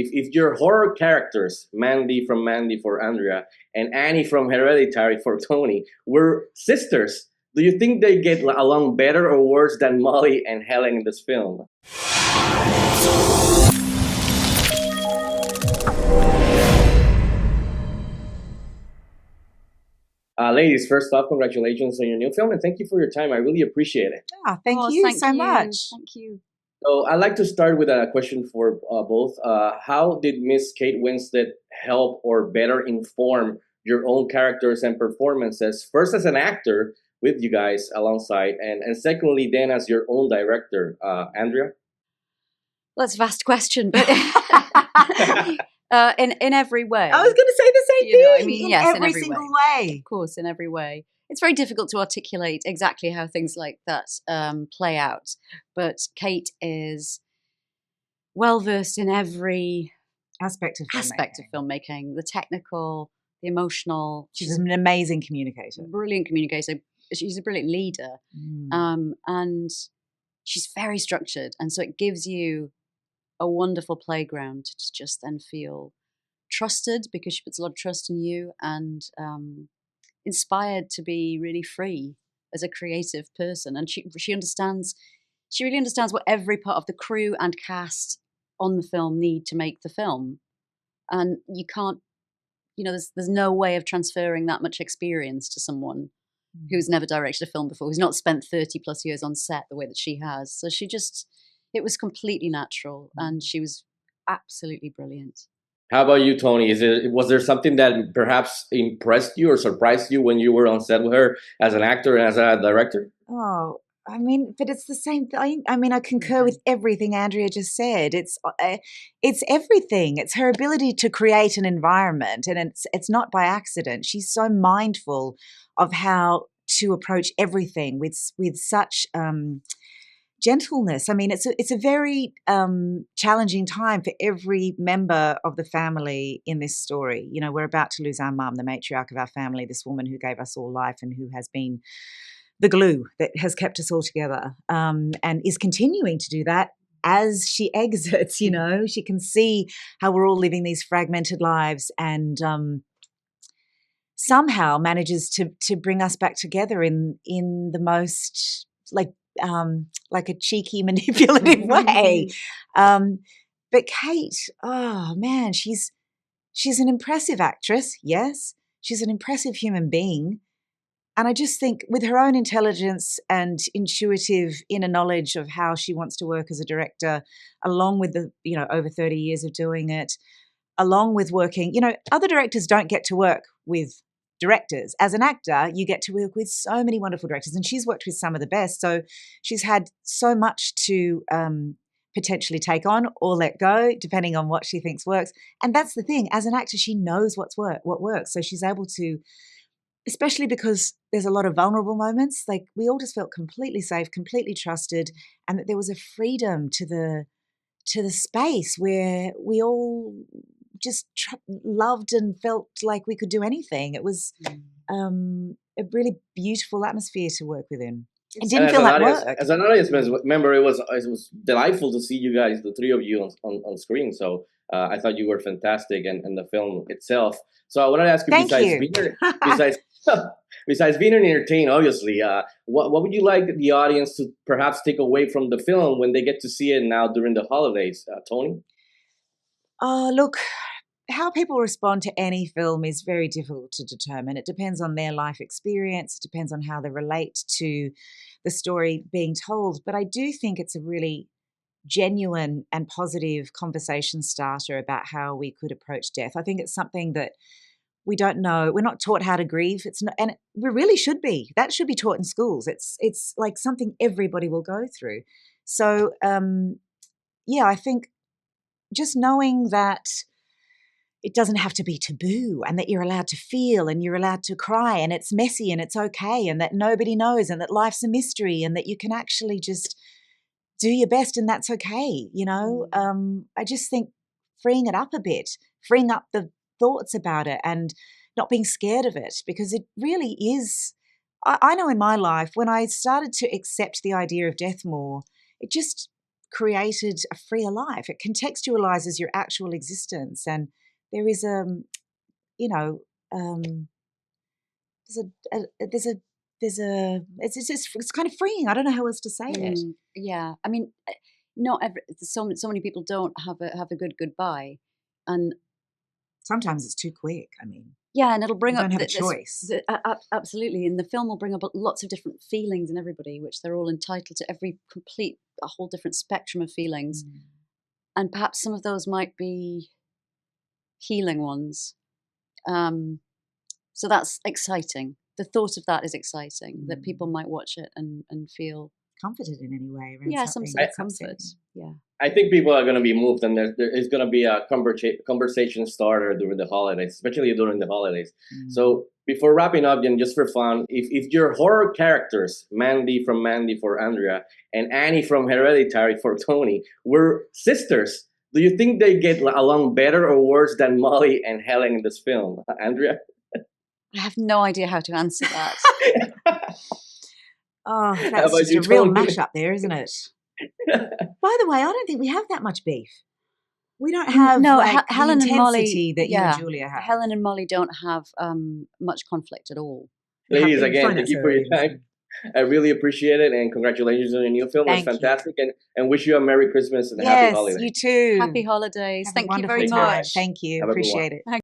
if your horror characters, Mandy for Andrea and Annie from Hereditary for Toni, were sisters, do you think they get along better or worse than Molly and Helen in this film? Ladies, first off, congratulations on your new film, and thank you for your time. I really appreciate it. Thank you so much. Thank you. So I'd like to start with a question for both. How did Miss Kate Winslet help or better inform your own characters and performances, first as an actor with you guys alongside, and secondly then as your own director, Andrea? Well, that's a vast question, but in every way. I was going to say the same thing. Know, I mean, yes, in every single way. Of course, in every way. It's very difficult to articulate exactly how things like that play out, but Kate is well versed in every aspect of filmmaking, the technical, the emotional. She's an amazing communicator. Brilliant communicator. She's a brilliant leader. And she's very structured. And so it gives you a wonderful playground to just then feel trusted, because she puts a lot of trust in you, and inspired to be really free as a creative person. And she really understands what every part of the crew and cast on the film need to make the film. And you can't, there's no way of transferring that much experience to someone who's never directed a film before, who's not spent 30 plus years on set the way that she has. So it was completely natural, and she was absolutely brilliant. How about you, Toni? Was there something that perhaps impressed you or surprised you when you were on set with her as an actor and as a director? Oh, I mean, but it's the same thing. I mean, I concur with everything Andrea just said. It's everything. It's her ability to create an environment, and it's not by accident. She's so mindful of how to approach everything with such gentleness. I mean, it's a very challenging time for every member of the family in this story. We're about to lose our mum, the matriarch of our family, this woman who gave us all life and who has been the glue that has kept us all together, and is continuing to do that as she exits. She can see how we're all living these fragmented lives, and somehow manages to bring us back together in the most like a cheeky, manipulative way. But Kate, oh man, she's an impressive actress. Yes, she's an impressive human being. And I just think with her own intelligence and intuitive inner knowledge of how she wants to work as a director, along with the, over 30 years of doing it, along with working, other directors don't get to work with directors. As an actor, you get to work with so many wonderful directors, and she's worked with some of the best. So she's had so much to potentially take on or let go, depending on what she thinks works. And that's the thing. As an actor, she knows what works. So she's able to, especially because there's a lot of vulnerable moments, like we all just felt completely safe, completely trusted, and that there was a freedom to the space where we all just loved and felt like we could do anything. It was a really beautiful atmosphere to work within. It didn't feel like work. As an audience member, it was delightful to see you guys, the three of you, on screen. So I thought you were fantastic, and the film itself. So I wanted to ask you, besides being entertained, obviously, what would you like the audience to perhaps take away from the film when they get to see it now during the holidays, Toni? Look, how people respond to any film is very difficult to determine. It depends on their life experience. It depends on how they relate to the story being told. But I do think it's a really genuine and positive conversation starter about how we could approach death. I think it's something that we don't know. We're not taught how to grieve. It's not, and we really should be. That should be taught in schools. It's like something everybody will go through. So, I think just knowing that it doesn't have to be taboo, and that you're allowed to feel and you're allowed to cry, and it's messy and it's okay, and that nobody knows, and that life's a mystery, and that you can actually just do your best and that's okay. I just think freeing it up a bit, freeing up the thoughts about it and not being scared of it, because it really is. I know in my life, when I started to accept the idea of death more, it just created a freer life. It contextualizes your actual existence, and there is it's kind of freeing. I don't know how else to say it. Yeah, I mean, not every so many people don't have a good goodbye, and sometimes it's too quick. I mean, yeah, and it'll bring you up don't have a choice. Absolutely, and the film will bring up lots of different feelings in everybody, which they're all entitled to. A whole different spectrum of feelings, and perhaps some of those might be healing ones. So that's exciting. The thought of that is exciting, that people might watch it and feel comforted in any way. Yeah, some sort of comfort. Yeah. I think people are going to be moved, and there is going to be a conversation starter during the holidays, especially during the holidays. So before wrapping up, and just for fun, if your horror characters, Mandy for Andrea and Annie from Hereditary for Toni, were sisters, do you think they get along better or worse than Molly and Helen in this film? Andrea? I have no idea how to answer that. Oh, that's just a real mashup there, isn't it? By the way, I don't think we have that much beef. We don't have Helen and Molly that you and Julia have. Helen and Molly don't have much conflict at all. Ladies, again, thank you for your time. I really appreciate it, and congratulations on your new film. It's fantastic, and wish you a Merry Christmas and Happy Holidays. Yes, you too. Happy holidays. Thank you very much. much. Thank you. Appreciate it.